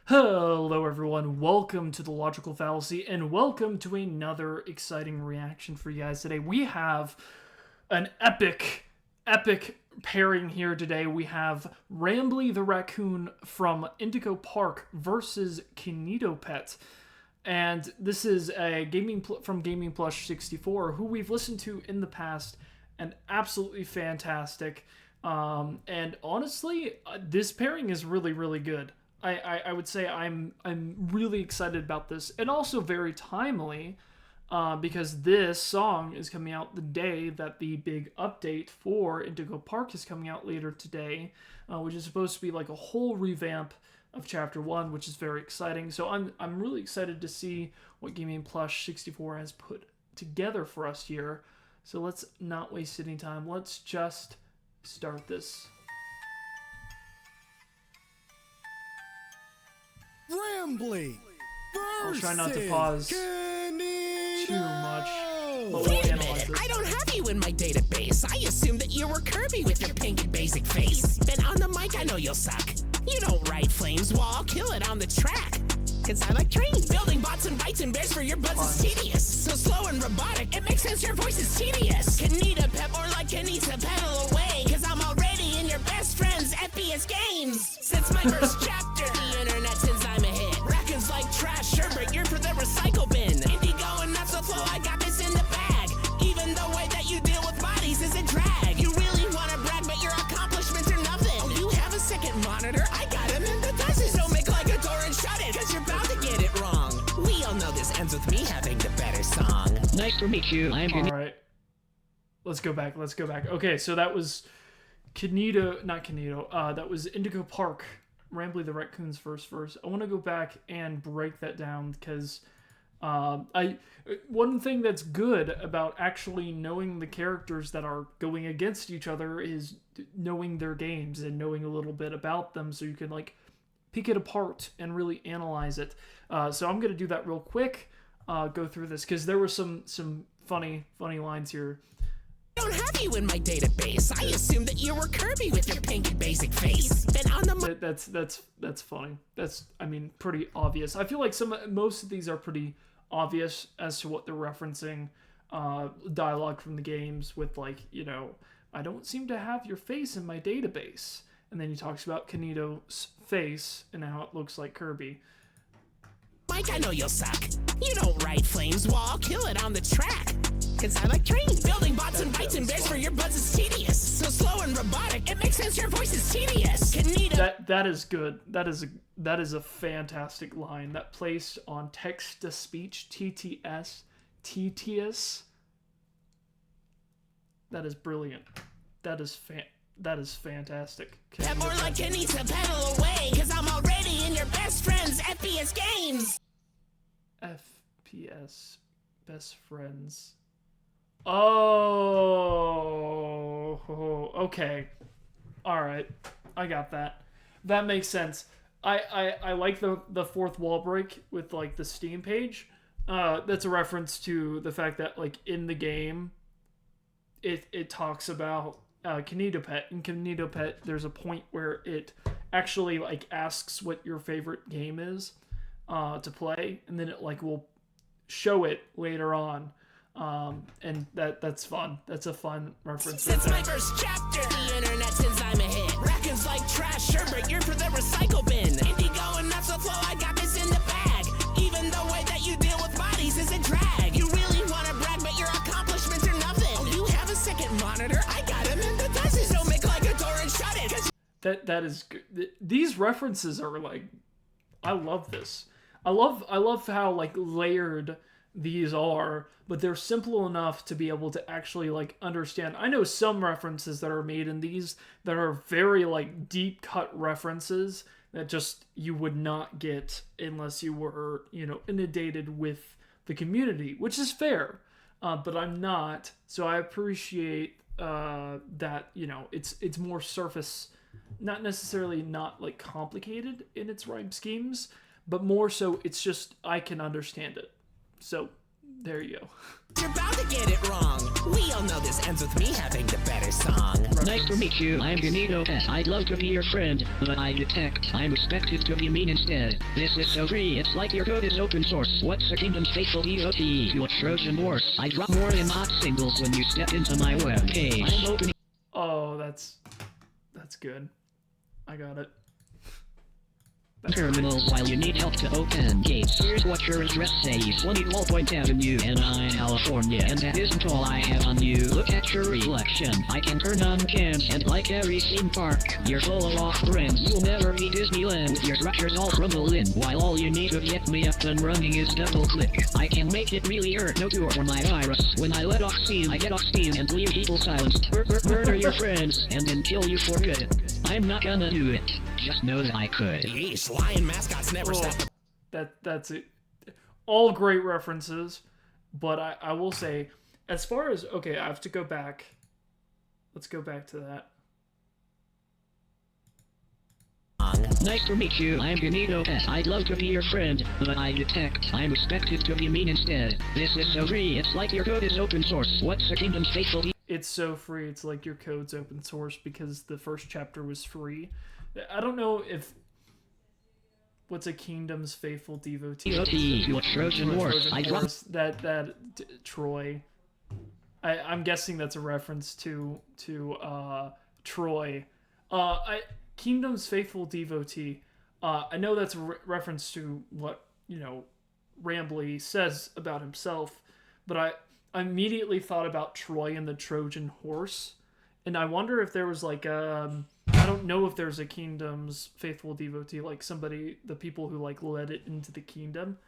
Hello everyone, welcome to the Logical Fallacy, and welcome to another exciting reaction for you guys today. We have an epic pairing here today. We have Rambley the Raccoon from Indigo Park versus Kinito Pet. And this is a from Gaming Plus 64, who we've listened to in the past, and absolutely fantastic. And honestly, this pairing is really good. I would say I'm really excited about this, and also very timely, because this song is coming out the day that the big update for Indigo Park is coming out later today, which is supposed to be like a whole revamp of Chapter 1, which is very exciting. So I'm really excited to see what Gaming Plus 64 has put together for us here. So let's not waste any time. Let's just start this. Rambley I'll try not to pause Kinito. too much, but we'll Wait a analyze minute, this. I don't have you in my database. I assumed that you were Kirby with your pink and basic face. Then on the mic, I know you'll suck. You don't write flames, well, I'll kill it on the track. Cause I like trains. Building bots and bites and bears for your buzz is tedious. So slow and robotic, it makes sense your voice is tedious. Kinito Pep, or like Kinito pedal away. Cause I'm already in your best friend's FPS games. Since my first chapter, the internet since I'm a hit. Raccoons like trash, Sherbert, you're for the recycle bin. Indigo and not so flow, I got this in the bag. Even the way that you deal with bodies is a drag. You really wanna brag, but your accomplishments are nothing. Oh, you have a second monitor? I got him in the dozens. Don't make like a door and shut it, cause you're bound to get it wrong. We all know this ends with me having the better song. Nice to meet you. I'm All right, let's go back. Okay, so that was not Kinito. That was Indigo Park, Rambley the Raccoon's first verse. I want to go back and break that down because one thing that's good about actually knowing the characters that are going against each other is knowing their games and knowing a little bit about them, so you can like pick it apart and really analyze it. So I'm gonna do that real quick. Go through this because there were some funny lines here. I don't have you in my database. I assumed that you were Kirby with your pink and basic face. Then on the That's funny. That's, I mean, pretty obvious. I feel like most of these are pretty obvious as to what they're referencing. Dialogue from the games with, like, you know, I don't seem to have your face in my database. And then he talks about Kinito's face and how it looks like Kirby. Mike, I know you'll suck. You don't write flames, well, I'll kill it on the track. Cause I like trains. Building bots and bites and bears for your buzz is tedious. So slow and robotic, it makes sense your voice is tedious. Kinito. That is good. That is a fantastic line. That placed on text to speech, TTS. That is brilliant. That is fantastic. Pep, more like Kinito pedal away. Cause I'm already in your best friend's FPS games. FPS best friends. Oh, okay. All right, I got that. That makes sense. I like the fourth wall break with like the Steam page. That's a reference to the fact that like in the game, it talks about Kinito Pet. In Kinito Pet, there's a point where it actually like asks what your favorite game is to play, and then it like will show it later on. And that's fun. That's a fun reference. Since my first chapter, the internet since I'm a hit. Raccoons like trash, Sherbert, you're for the recycle bin. Indigo and not so flow, I got this in the bag. Even the way that you deal with bodies is a drag. You really wanna brag, but your accomplishments are nothing. Oh, you have a second monitor? I got him in the dozens. Don't make like a door and shut it. That is good. These references are like, I love this. I love how like layered these are, but they're simple enough to be able to actually like understand. I know some references that are made in these that are very like deep cut references that just you would not get unless you were, you know, inundated with the community, which is fair. But I'm not, so I appreciate that, you know, it's more surface, not necessarily not like complicated in its rhyme schemes, but more so it's just I can understand it. So There you go. You're about to get it wrong. We all know this ends with me having the better song. Nice to meet you. I'm Kinito. I'd love to be your friend, but I detect I'm expected to be mean instead. This is so free. It's like your code is open source. What's a kingdom's faithful DOT? You a Trojan horse. I drop more in hot singles when you step into my web page. I'm opening. Oh, that's good. I got it. Terminals while you need help to open gates. Here's what your address says. 1 Point Avenue, Anaheim, California. And that isn't all I have on you. Look at your reflection. I can turn on cams, and like every theme park, you're full of off friends. You'll never be Disneyland with your structures all crumble in. While all you need to get me up and running is double click. I can make it really hurt. No cure for my virus. When I let off steam, I get off steam and leave people silenced. Murder your friends, and then kill you for good. I'm not gonna do it. Just know that I could. Yeesh, lion mascots never stop. That's it. All great references, but I will say, as far as, okay, I have to go back. Let's go back to that. Nice to meet you. I'm Kinito. I'd love to be your friend, but I detect I'm expected to be mean instead. This is so free. It's like your code is open source. What's a kingdom's faithful? It's so free. It's like your code's open source because the first chapter was free. I don't know if what's a kingdom's faithful devotee. You a Trojan horse. That Troy. I'm guessing that's a reference to Troy. Kingdom's faithful devotee. I know that's a reference to what Rambley says about himself, but I immediately thought about Troy and the Trojan horse, and I wonder if there was like I don't know if there's a kingdom's faithful devotee, like the people who like led it into the kingdom,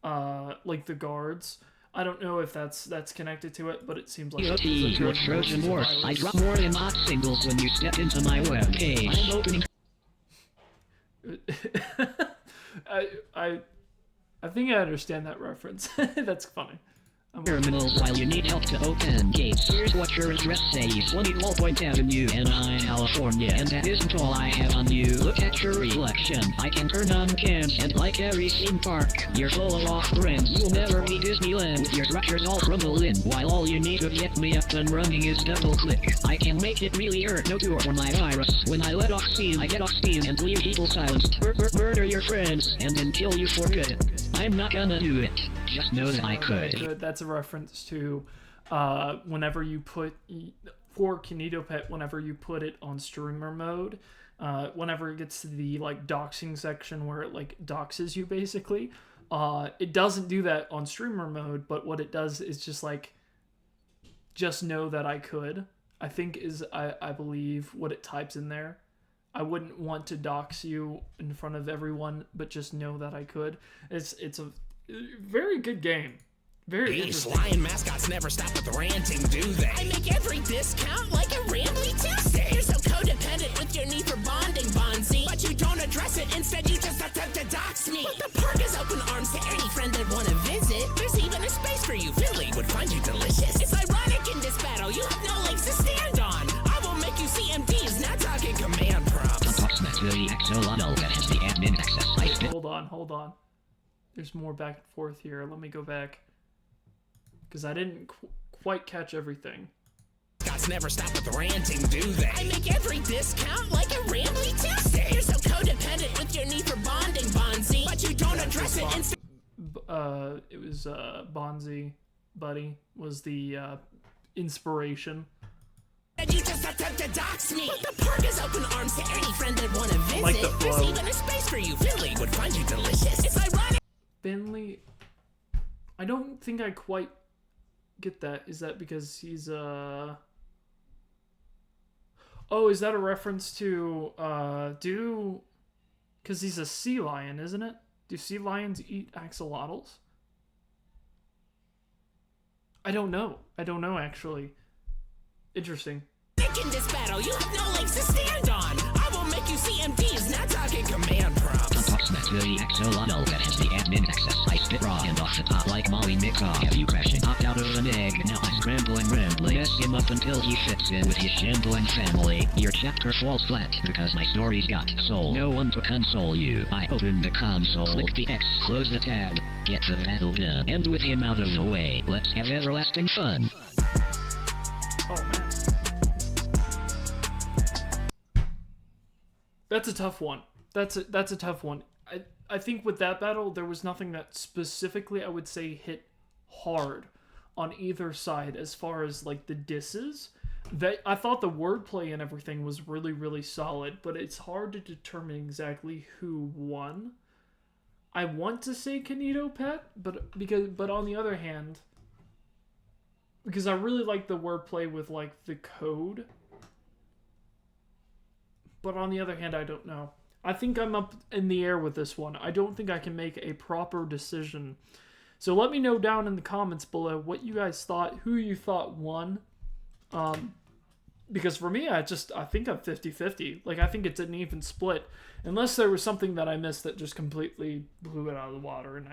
like the guards. I don't know if that's connected to it, but it seems like you a Trojan horse. I drop more in hot singles when you step into my web page. I'm opening. I think I understand that reference. That's funny. Terminals while you need help to open gates. Here's what your address says. 1 Point Avenue, Anaheim, California. And that isn't all I have on you. Look at your reflection. I can turn on cams, and like every theme park, you're full of off friends. You'll never be Disneyland with your structures all crumble in. While all you need to get me up and running is double click. I can make it really hurt. No cure for my virus. When I let off steam, I get off steam and leave people silenced. Murder your friends, and then kill you for good. I'm not gonna do it. Just know that I could. Good. That's a reference to whenever you put for Kinito Pet, whenever you put it on streamer mode, whenever it gets to the like doxing section where it like doxes you basically, it doesn't do that on streamer mode, but what it does is just like, just know that I could, I think is I believe what it types in there. I wouldn't want to dox you in front of everyone, but just know that I could. It's a very good game. Very interesting. Lion mascots never stop with the ranting, do they? I make every discount like a Rambley Tuesday. You're so codependent with your need for bonding, Bonzi. But you don't address it, instead you just attempt to dox me. But the park is open arms to any friend that wanna visit. There's even a space for you, Finley would find you delicious. It's ironic in this battle, you have no legs to stand on. I will make you CMDs, not talking command prompts. Hold on. There's more back and forth here. Let me go back. Because I didn't quite catch everything. Guys never stop with the ranting, do they? I make every discount like a Rambley Tuesday. You're so codependent with your need for bonding, Bonzi. But you don't address it instead. It was Bonzi, Buddy, was the inspiration. And you just attempt to dox me. But the park is open arms to any friend that wanna visit. Like the There's even a space for you, Finley would find you delicious. It's ironic. Finley, I don't think I quite get that. Is that because he's oh, is that a reference to because he's a sea lion, isn't it? Do sea lions eat axolotls? I don't know actually. Interesting. In this battle, you have no legs to stand on. I will make you CMDs, not talking command prompts. Approximately axolotl that has the admin access. I spit raw and off the top like Molly Mix-off. Have you crashing popped out of an egg? Now I'm scrambling Rambley. Mess him up until he fits in with his shambling family. Your chapter falls flat because my story's got soul. No one to console you. I open the console, click the X, close the tab. get the battle done, and with him out of the way, let's have everlasting fun. Oh man. That's a tough one. That's a tough one. I think with that battle, there was nothing that specifically I would say hit hard on either side as far as like the disses. That I thought the wordplay and everything was really, really solid, but it's hard to determine exactly who won. I want to say Kinito Pet, but on the other hand, because I really like the wordplay with like the code. But on the other hand, I don't know. I think I'm up in the air with this one. I don't think I can make a proper decision. So let me know down in the comments below what you guys thought, who you thought won. Because for me, I think I'm 50-50. Like, I think it's an even split. Unless there was something that I missed that just completely blew it out of the water. And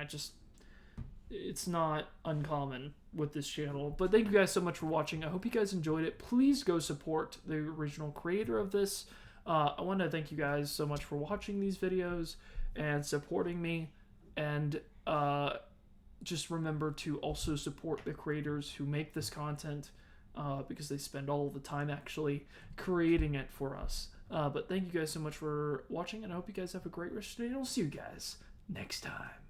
it's not uncommon with this channel. But thank you guys so much for watching. I hope you guys enjoyed it. Please go support the original creator of this. I want to thank you guys so much for watching these videos and supporting me. And just remember to also support the creators who make this content because they spend all the time actually creating it for us. But thank you guys so much for watching, and I hope you guys have a great rest of the day. And I'll see you guys next time.